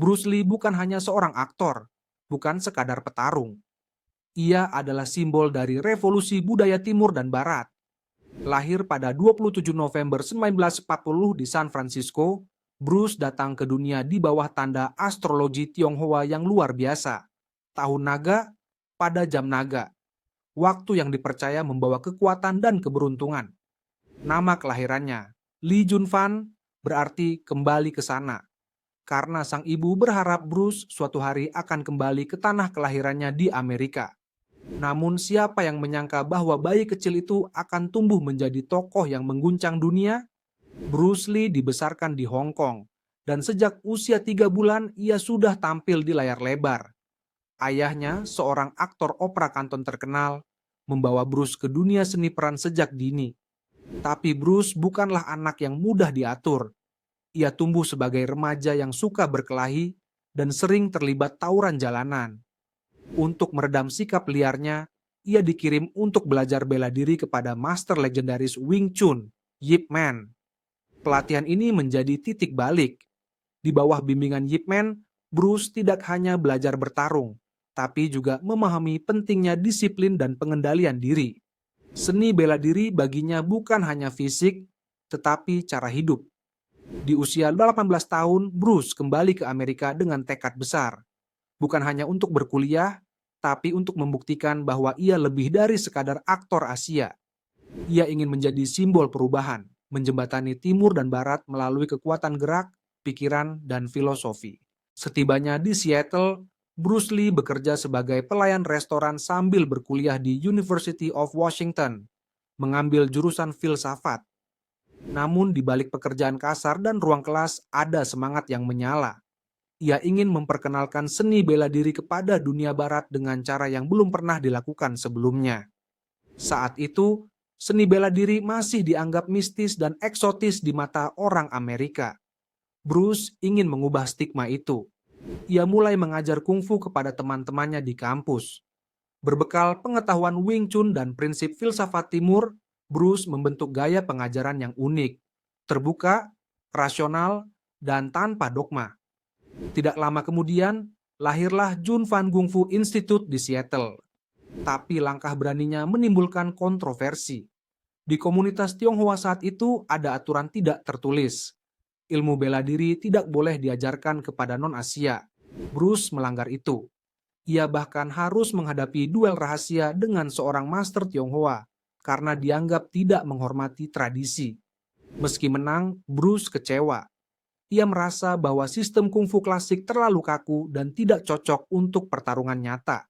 Bruce Lee bukan hanya seorang aktor, bukan sekadar petarung. Ia adalah simbol dari revolusi budaya timur dan barat. Lahir pada 27 November 1940 di San Francisco, Bruce datang ke dunia di bawah tanda astrologi Tionghoa yang luar biasa. Tahun naga pada jam naga, waktu yang dipercaya membawa kekuatan dan keberuntungan. Nama kelahirannya, Lee Junfan, berarti kembali ke sana. Karena sang ibu berharap Bruce suatu hari akan kembali ke tanah kelahirannya di Amerika. Namun siapa yang menyangka bahwa bayi kecil itu akan tumbuh menjadi tokoh yang mengguncang dunia? Bruce Lee dibesarkan di Hong Kong, dan sejak usia 3 bulan ia sudah tampil di layar lebar. Ayahnya, seorang aktor opera kanton terkenal, membawa Bruce ke dunia seni peran sejak dini. Tapi Bruce bukanlah anak yang mudah diatur. Ia tumbuh sebagai remaja yang suka berkelahi dan sering terlibat tawuran jalanan. Untuk meredam sikap liarnya, ia dikirim untuk belajar bela diri kepada master legendaris Wing Chun, Yip Man. Pelatihan ini menjadi titik balik. Di bawah bimbingan Yip Man, Bruce tidak hanya belajar bertarung, tapi juga memahami pentingnya disiplin dan pengendalian diri. Seni bela diri baginya bukan hanya fisik, tetapi cara hidup. Di usia 18 tahun, Bruce kembali ke Amerika dengan tekad besar. Bukan hanya untuk berkuliah, tapi untuk membuktikan bahwa ia lebih dari sekadar aktor Asia. Ia ingin menjadi simbol perubahan, menjembatani timur dan barat melalui kekuatan gerak, pikiran, dan filosofi. Setibanya di Seattle, Bruce Lee bekerja sebagai pelayan restoran sambil berkuliah di University of Washington, mengambil jurusan filsafat. Namun di balik pekerjaan kasar dan ruang kelas ada semangat yang menyala. Ia ingin memperkenalkan seni bela diri kepada dunia barat dengan cara yang belum pernah dilakukan sebelumnya. Saat itu, seni bela diri masih dianggap mistis dan eksotis di mata orang Amerika. Bruce ingin mengubah stigma itu. Ia mulai mengajar kungfu kepada teman-temannya di kampus. Berbekal pengetahuan Wing Chun dan prinsip filsafat timur, Bruce membentuk gaya pengajaran yang unik, terbuka, rasional, dan tanpa dogma. Tidak lama kemudian, lahirlah Jun Fan Gung Fu Institute di Seattle. Tapi langkah beraninya menimbulkan kontroversi. Di komunitas Tionghoa saat itu ada aturan tidak tertulis. Ilmu bela diri tidak boleh diajarkan kepada non-Asia. Bruce melanggar itu. Ia bahkan harus menghadapi duel rahasia dengan seorang master Tionghoa karena dianggap tidak menghormati tradisi. Meski menang, Bruce kecewa. Ia merasa bahwa sistem kungfu klasik terlalu kaku dan tidak cocok untuk pertarungan nyata.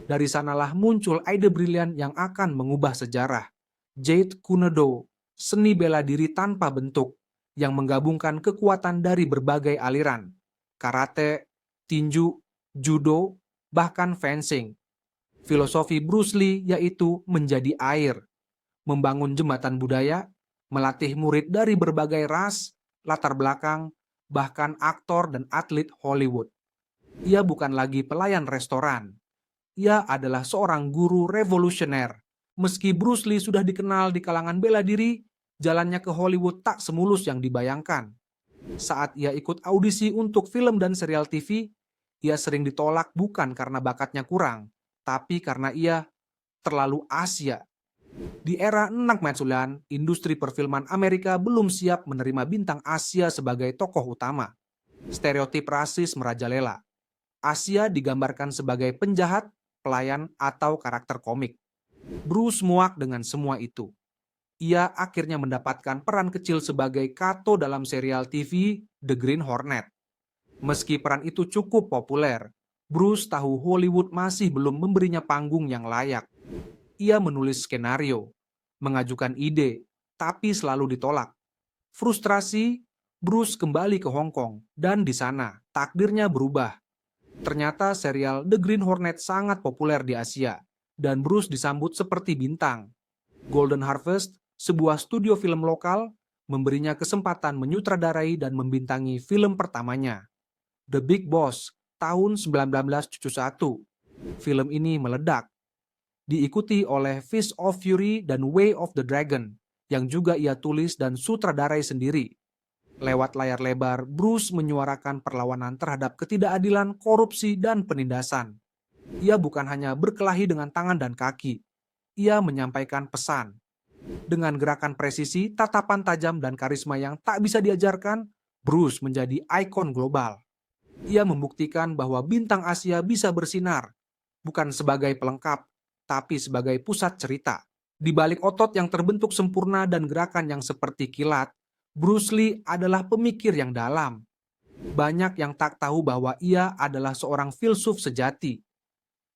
Dari sanalah muncul ide brilian yang akan mengubah sejarah. Jeet Kune Do, seni bela diri tanpa bentuk, yang menggabungkan kekuatan dari berbagai aliran. Karate, tinju, judo, bahkan fencing. Filosofi Bruce Lee yaitu menjadi air, membangun jembatan budaya, melatih murid dari berbagai ras, latar belakang, bahkan aktor dan atlet Hollywood. Ia bukan lagi pelayan restoran. Ia adalah seorang guru revolusioner. Meski Bruce Lee sudah dikenal di kalangan bela diri, jalannya ke Hollywood tak semulus yang dibayangkan. Saat ia ikut audisi untuk film dan serial TV, ia sering ditolak bukan karena bakatnya kurang, tapi karena ia terlalu Asia. Di era Nang Matsulan, industri perfilman Amerika belum siap menerima bintang Asia sebagai tokoh utama. Stereotip rasis merajalela. Asia digambarkan sebagai penjahat, pelayan, atau karakter komik. Bruce muak dengan semua itu. Ia akhirnya mendapatkan peran kecil sebagai Kato dalam serial TV The Green Hornet. Meski peran itu cukup populer, Bruce tahu Hollywood masih belum memberinya panggung yang layak. Ia menulis skenario, mengajukan ide, tapi selalu ditolak. Frustrasi, Bruce kembali ke Hong Kong, dan di sana takdirnya berubah. Ternyata serial The Green Hornet sangat populer di Asia, dan Bruce disambut seperti bintang. Golden Harvest, sebuah studio film lokal, memberinya kesempatan menyutradarai dan membintangi film pertamanya, The Big Boss, tahun 1971. Film ini meledak. Diikuti oleh Fist of Fury dan Way of the Dragon, yang juga ia tulis dan sutradarai sendiri. Lewat layar lebar, Bruce menyuarakan perlawanan terhadap ketidakadilan, korupsi, dan penindasan. Ia bukan hanya berkelahi dengan tangan dan kaki, ia menyampaikan pesan. Dengan gerakan presisi, tatapan tajam, dan karisma yang tak bisa diajarkan, Bruce menjadi ikon global. Ia membuktikan bahwa bintang Asia bisa bersinar, bukan sebagai pelengkap, tapi sebagai pusat cerita. Di balik otot yang terbentuk sempurna dan gerakan yang seperti kilat, Bruce Lee adalah pemikir yang dalam. Banyak yang tak tahu bahwa ia adalah seorang filsuf sejati.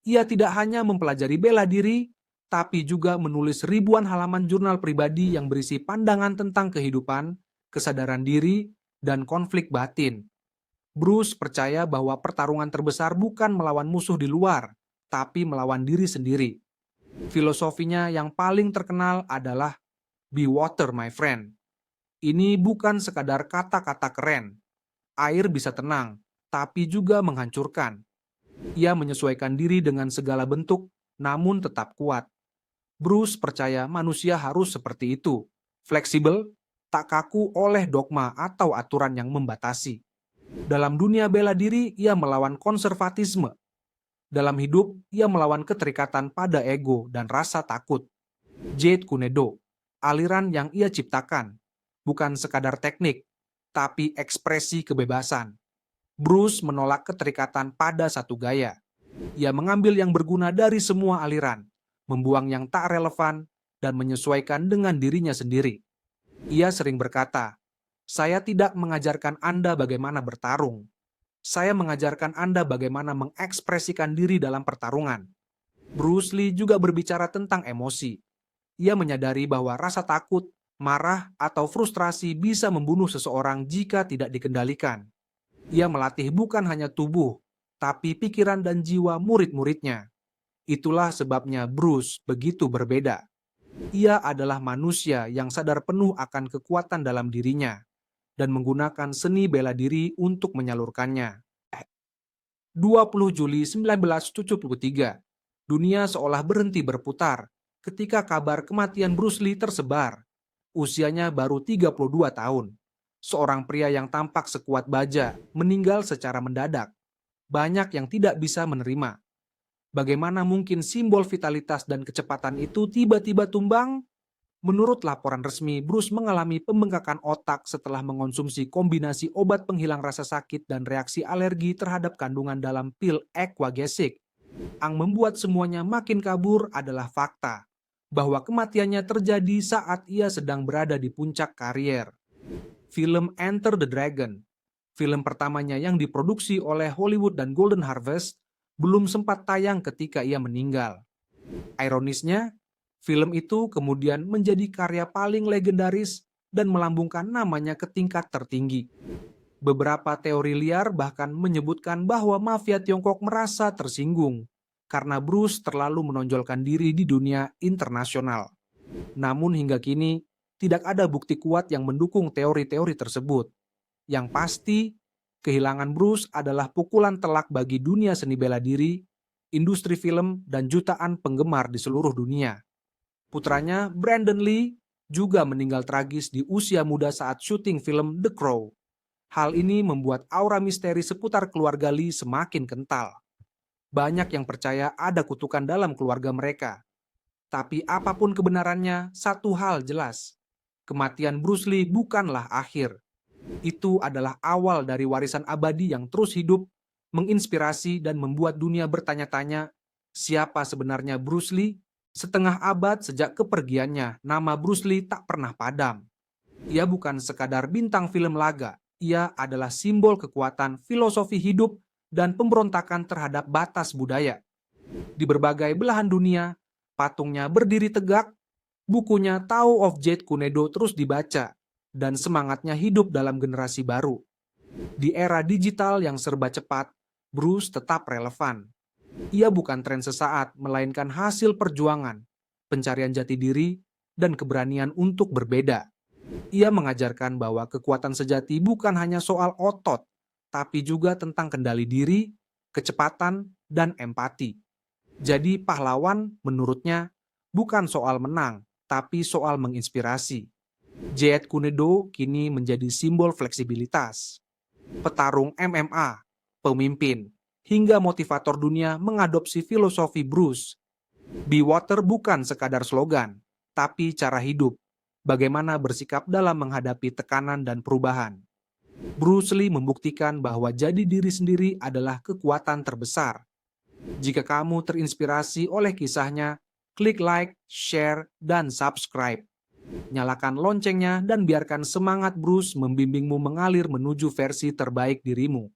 Ia tidak hanya mempelajari bela diri, tapi juga menulis ribuan halaman jurnal pribadi yang berisi pandangan tentang kehidupan, kesadaran diri, dan konflik batin. Bruce percaya bahwa pertarungan terbesar bukan melawan musuh di luar, tapi melawan diri sendiri. Filosofinya yang paling terkenal adalah "Be water, my friend". Ini bukan sekadar kata-kata keren. Air bisa tenang, tapi juga menghancurkan. Ia menyesuaikan diri dengan segala bentuk, namun tetap kuat. Bruce percaya manusia harus seperti itu, fleksibel, tak kaku oleh dogma atau aturan yang membatasi. Dalam dunia bela diri, ia melawan konservatisme. Dalam hidup, ia melawan keterikatan pada ego dan rasa takut. Jeet Kune Do, aliran yang ia ciptakan, bukan sekadar teknik, tapi ekspresi kebebasan. Bruce menolak keterikatan pada satu gaya. Ia mengambil yang berguna dari semua aliran, membuang yang tak relevan, dan menyesuaikan dengan dirinya sendiri. Ia sering berkata, "Saya tidak mengajarkan Anda bagaimana bertarung. Saya mengajarkan Anda bagaimana mengekspresikan diri dalam pertarungan." Bruce Lee juga berbicara tentang emosi. Ia menyadari bahwa rasa takut, marah, atau frustrasi bisa membunuh seseorang jika tidak dikendalikan. Ia melatih bukan hanya tubuh, tapi pikiran dan jiwa murid-muridnya. Itulah sebabnya Bruce begitu berbeda. Ia adalah manusia yang sadar penuh akan kekuatan dalam dirinya dan menggunakan seni bela diri untuk menyalurkannya. 20 Juli 1973, dunia seolah berhenti berputar ketika kabar kematian Bruce Lee tersebar. Usianya baru 32 tahun. Seorang pria yang tampak sekuat baja meninggal secara mendadak. Banyak yang tidak bisa menerima. Bagaimana mungkin simbol vitalitas dan kecepatan itu tiba-tiba tumbang? Menurut laporan resmi, Bruce mengalami pembengkakan otak setelah mengonsumsi kombinasi obat penghilang rasa sakit dan reaksi alergi terhadap kandungan dalam pil Aquagesic. Yang membuat semuanya makin kabur adalah fakta bahwa kematiannya terjadi saat ia sedang berada di puncak karier. Film Enter the Dragon, film pertamanya yang diproduksi oleh Hollywood dan Golden Harvest, belum sempat tayang ketika ia meninggal. Ironisnya, film itu kemudian menjadi karya paling legendaris dan melambungkan namanya ke tingkat tertinggi. Beberapa teori liar bahkan menyebutkan bahwa mafia Tiongkok merasa tersinggung karena Bruce terlalu menonjolkan diri di dunia internasional. Namun hingga kini, tidak ada bukti kuat yang mendukung teori-teori tersebut. Yang pasti, kehilangan Bruce adalah pukulan telak bagi dunia seni bela diri, industri film, dan jutaan penggemar di seluruh dunia. Putranya, Brandon Lee, juga meninggal tragis di usia muda saat syuting film The Crow. Hal ini membuat aura misteri seputar keluarga Lee semakin kental. Banyak yang percaya ada kutukan dalam keluarga mereka. Tapi apapun kebenarannya, satu hal jelas. Kematian Bruce Lee bukanlah akhir. Itu adalah awal dari warisan abadi yang terus hidup, menginspirasi dan membuat dunia bertanya-tanya, siapa sebenarnya Bruce Lee? Setengah abad sejak kepergiannya, nama Bruce Lee tak pernah padam. Ia bukan sekadar bintang film laga, ia adalah simbol kekuatan filosofi hidup dan pemberontakan terhadap batas budaya. Di berbagai belahan dunia, patungnya berdiri tegak, bukunya Tao of Jeet Kune Do terus dibaca, dan semangatnya hidup dalam generasi baru. Di era digital yang serba cepat, Bruce tetap relevan. Ia bukan tren sesaat, melainkan hasil perjuangan, pencarian jati diri, dan keberanian untuk berbeda. Ia mengajarkan bahwa kekuatan sejati bukan hanya soal otot, tapi juga tentang kendali diri, kecepatan, dan empati. Jadi pahlawan, menurutnya, bukan soal menang, tapi soal menginspirasi. Jeet Kune Do kini menjadi simbol fleksibilitas. Petarung MMA, pemimpin, hingga motivator dunia mengadopsi filosofi Bruce. Be Water bukan sekadar slogan, tapi cara hidup. Bagaimana bersikap dalam menghadapi tekanan dan perubahan. Bruce Lee membuktikan bahwa jadi diri sendiri adalah kekuatan terbesar. Jika kamu terinspirasi oleh kisahnya, klik like, share, dan subscribe. Nyalakan loncengnya dan biarkan semangat Bruce membimbingmu mengalir menuju versi terbaik dirimu.